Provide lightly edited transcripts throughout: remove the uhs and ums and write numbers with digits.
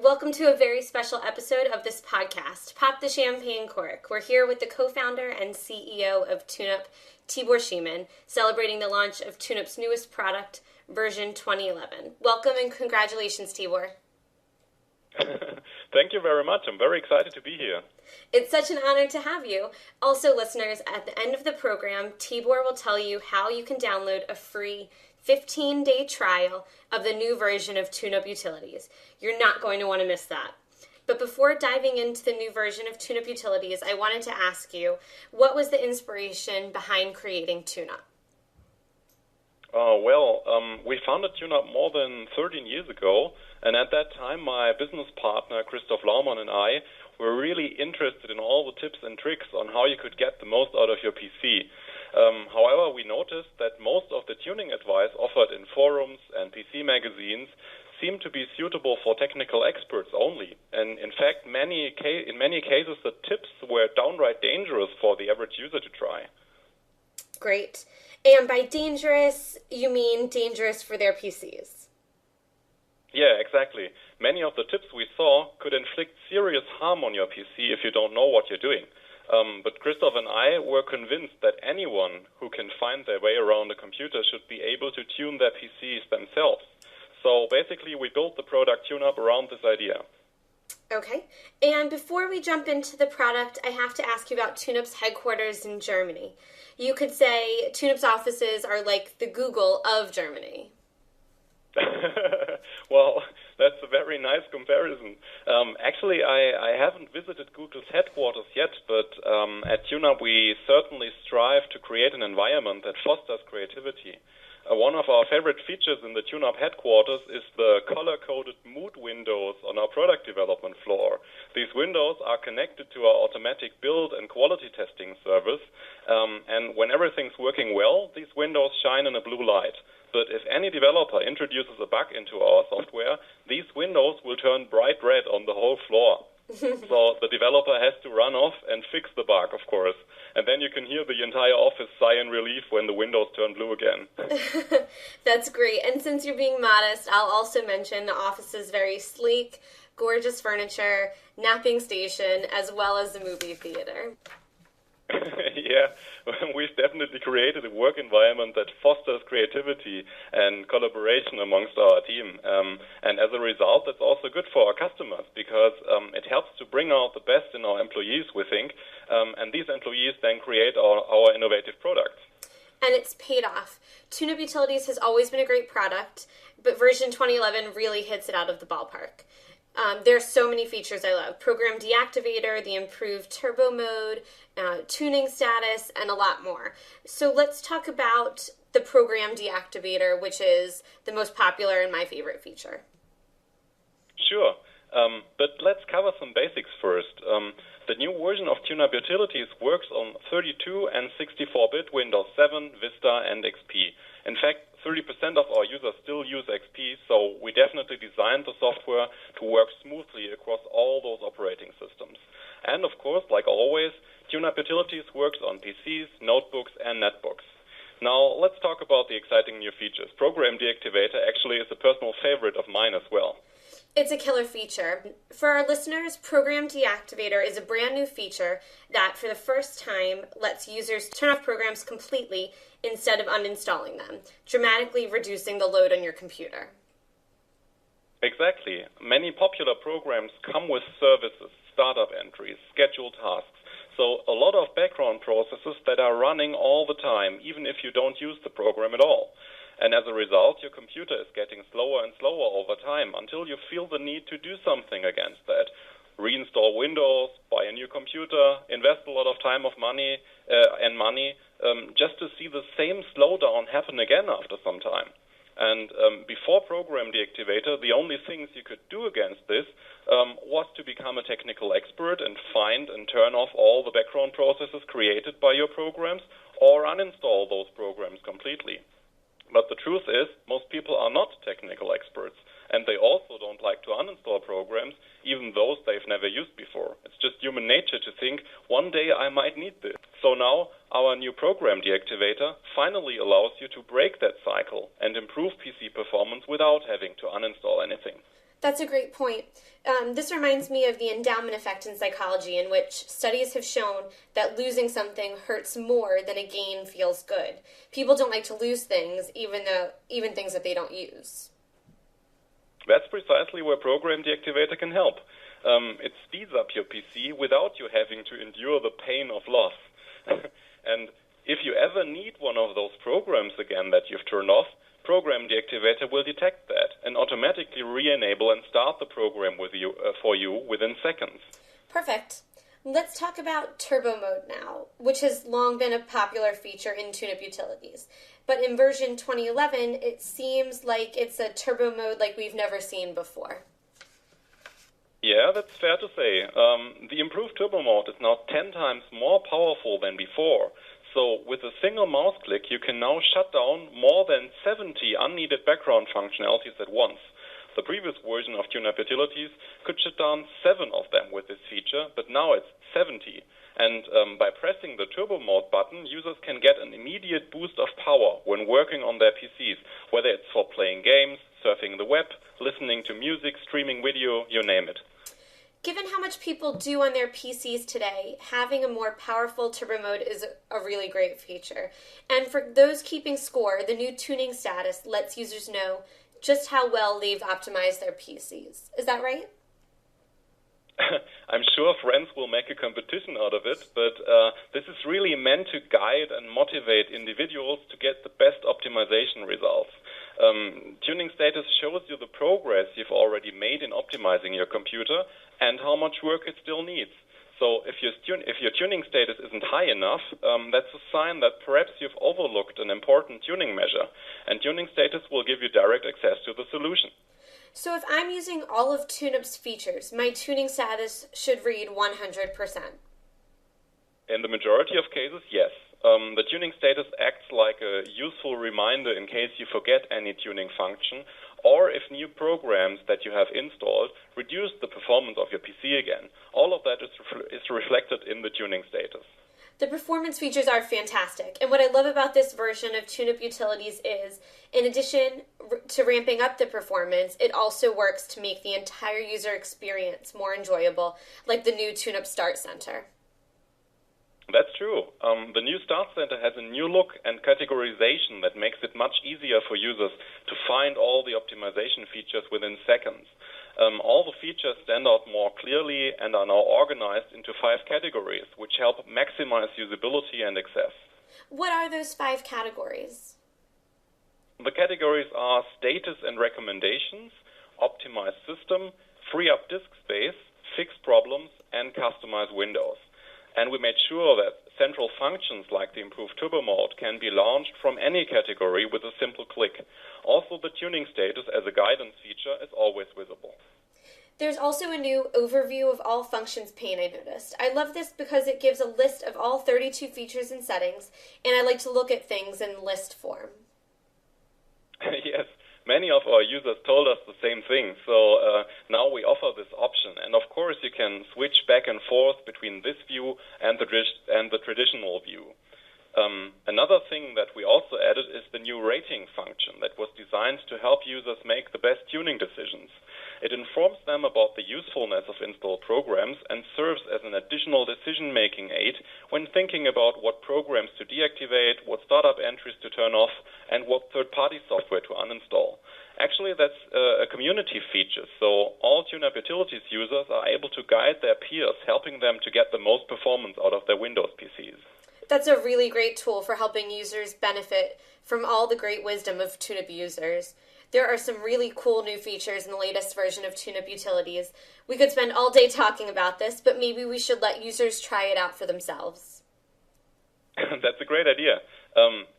Welcome to a very special episode of this podcast, Pop the Champagne Cork. We're here with the co-founder and CEO of TuneUp, Tibor Schiemann, celebrating the launch of TuneUp's newest product, version 2011. Welcome and congratulations, Tibor. Thank you very much. I'm very excited to be here. It's such an honor to have you. Also, listeners, at the end of the program, Tibor will tell you how you can download a free 15-day trial of the new version of TuneUp Utilities. You're not going to want to miss that. But before diving into the new version of TuneUp Utilities, I wanted to ask you, what was the inspiration behind creating TuneUp? We founded TuneUp more than 13 years ago, and at that time my business partner, Christoph Laumann, and I were really interested in all the tips and tricks on how you could get the most out of your PC. However, we noticed that most of the tuning advice offered in forums and PC magazines seemed to be suitable for technical experts only. And in fact, in many cases, the tips were downright dangerous for the average user to try. Great. And by dangerous, you mean dangerous for their PCs? Yeah, exactly. Many of the tips we saw could inflict serious harm on your PC if you don't know what you're doing. But Christoph and I were convinced that anyone who can find their way around a computer should be able to tune their PCs themselves. So basically, we built the product TuneUp around this idea. Okay. And before we jump into the product, I have to ask you about TuneUp's headquarters in Germany. You could say TuneUp's offices are like the Google of Germany. Well, that's a very nice comparison. Actually, I haven't visited Google's headquarters yet, but at TuneUp we certainly strive to create an environment that fosters creativity. One of our favorite features in the TuneUp headquarters is the color-coded mood windows on our product development floor. These windows are connected to our automatic build and quality testing service, and when everything's working well, these windows shine in a blue light. But if any developer introduces a bug into our software, these windows will turn bright red on the whole floor. So the developer has to run off and fix the bug, of course. And then you can hear the entire office sigh in relief when the windows turn blue again. That's great. And since you're being modest, I'll also mention the office is very sleek, gorgeous furniture, napping station, as well as a movie theater. Yeah, we've definitely created a work environment that fosters creativity and collaboration amongst our team. And as a result, that's also good for our customers because it helps to bring out the best in our employees, we think. And these employees then create our innovative products. And it's paid off. TuneUp Utilities has always been a great product, but version 2011 really hits it out of the ballpark. There's so many features I love. Program Deactivator, the improved turbo mode, tuning status, and a lot more. So let's talk about the Program Deactivator, which is the most popular and my favorite feature. Sure. But let's cover some basics first. The new version of TuneUp Utilities works on 32 and 64-bit Windows 7, Vista, and XP. In fact, 30% of our users still use XP, so we definitely designed the software to work smoothly across all those operating systems. And of course, like always, TuneUp Utilities works on PCs, notebooks, and netbooks. Now, let's talk about the exciting new features. Program Deactivator actually is a personal favorite of mine as well. It's a killer feature. For our listeners, Program Deactivator is a brand new feature that, for the first time, lets users turn off programs completely instead of uninstalling them, dramatically reducing the load on your computer. Exactly. Many popular programs come with services, startup entries, scheduled tasks. So a lot of background processes that are running all the time, even if you don't use the program at all. And as a result, your computer is getting slower and slower over time until you feel the need to do something against that. Reinstall Windows, buy a new computer, invest a lot of time and money just to see the same slowdown happen again after some time. And before Program Deactivator, the only things you could do against this was to become a technical expert and find and turn off all the background processes created by your programs or uninstall those programs completely. But the truth is, most people are not technical experts, and they also don't like to uninstall programs, even those they've never used before. It's just human nature to think, one day I might need this. So now, our new Program Deactivator finally allows you to break that cycle and improve PC performance without having to uninstall anything. That's a great point. This reminds me of the endowment effect in psychology, in which studies have shown that losing something hurts more than a gain feels good. People don't like to lose things, even things that they don't use. That's precisely where Program Deactivator can help. It speeds up your PC without you having to endure the pain of loss. And if you ever need one of those programs again that you've turned off, Program Deactivator will detect that and automatically re-enable and start the program for you within seconds. Perfect. Let's talk about Turbo Mode now, which has long been a popular feature in TuneUp Utilities. But in version 2011, it seems like it's a Turbo Mode like we've never seen before. Yeah, that's fair to say. The improved Turbo Mode is now 10 times more powerful than before. So with a single mouse click, you can now shut down more than 70 unneeded background functionalities at once. The previous version of TuneUp Utilities could shut down 7 of them with this feature, but now it's 70. And by pressing the Turbo Mode button, users can get an immediate boost of power when working on their PCs, whether it's for playing games, surfing the web, listening to music, streaming video, you name it. Given how much people do on their PCs today, having a more powerful Turbo Mode is a really great feature. And for those keeping score, the new tuning status lets users know just how well they've optimized their PCs. Is that right? I'm sure friends will make a competition out of it, but this is really meant to guide and motivate individuals to get the best optimization results. Tuning status shows you the progress you've already made in optimizing your computer and how much work it still needs. So if your tuning status isn't high enough, that's a sign that perhaps you've overlooked an important tuning measure, and tuning status will give you direct access to the solution. So if I'm using all of TuneUp's features, my tuning status should read 100%. In the majority of cases, yes. The tuning status acts like a useful reminder in case you forget any tuning function, or if new programs that you have installed reduce the performance of your PC again. All of that is reflected in the tuning status. The performance features are fantastic, and what I love about this version of TuneUp Utilities is, in addition to ramping up the performance, it also works to make the entire user experience more enjoyable, like the new TuneUp Start Center. That's true. The new Start Center has a new look and categorization that makes it much easier for users to find all the optimization features within seconds. All the features stand out more clearly and are now organized into 5 categories, which help maximize usability and access. What are those 5 categories? The categories are status and recommendations, optimized system, free up disk space, fix problems, and customize Windows. And we made sure that central functions like the improved Turbo Mode can be launched from any category with a simple click. Also, the tuning status as a guidance feature is always visible. There's also a new overview of all functions pane I noticed. I love this because it gives a list of all 32 features and settings, and I like to look at things in list form. Yes, many of our users told us the same thing, so now we offer this option. And of course, you can switch back and forth between this view and the traditional view. Another thing that we also added is the new rating function that was designed to help users make the best tuning decisions. It informs them about the usefulness of installed programs and serves as an additional decision-making aid when thinking about what programs to deactivate, what startup entries to turn off, and what third-party software to uninstall. Actually, that's a community feature, so all TuneUp Utilities users are able to guide their peers, helping them to get the most performance out of their Windows PCs. That's a really great tool for helping users benefit from all the great wisdom of TuneUp users. There are some really cool new features in the latest version of TuneUp Utilities. We could spend all day talking about this, but maybe we should let users try it out for themselves. That's a great idea.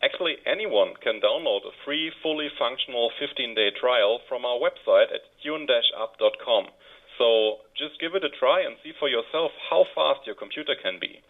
Actually, anyone can download a free, fully functional 15-day trial from our website at tune-up.com. So just give it a try and see for yourself how fast your computer can be.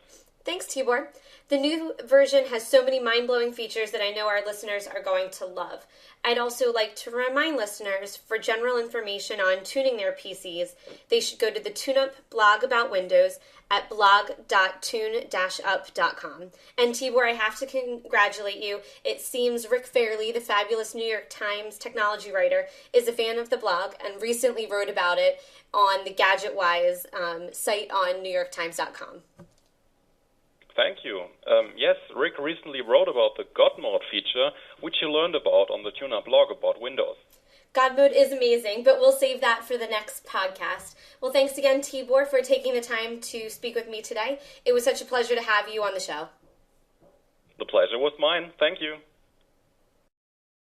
Thanks, Tibor. The new version has so many mind-blowing features that I know our listeners are going to love. I'd also like to remind listeners, for general information on tuning their PCs, they should go to the TuneUp blog about Windows at blog.tune-up.com. And Tibor, I have to congratulate you. It seems Rick Fairley, the fabulous New York Times technology writer, is a fan of the blog and recently wrote about it on the GadgetWise site on NewYorkTimes.com. Thank you. Yes, Rick recently wrote about the God mode feature, which you learned about on the TuneUp blog about Windows. God mode is amazing, but we'll save that for the next podcast. Well, thanks again, Tibor, for taking the time to speak with me today. It was such a pleasure to have you on the show. The pleasure was mine. Thank you.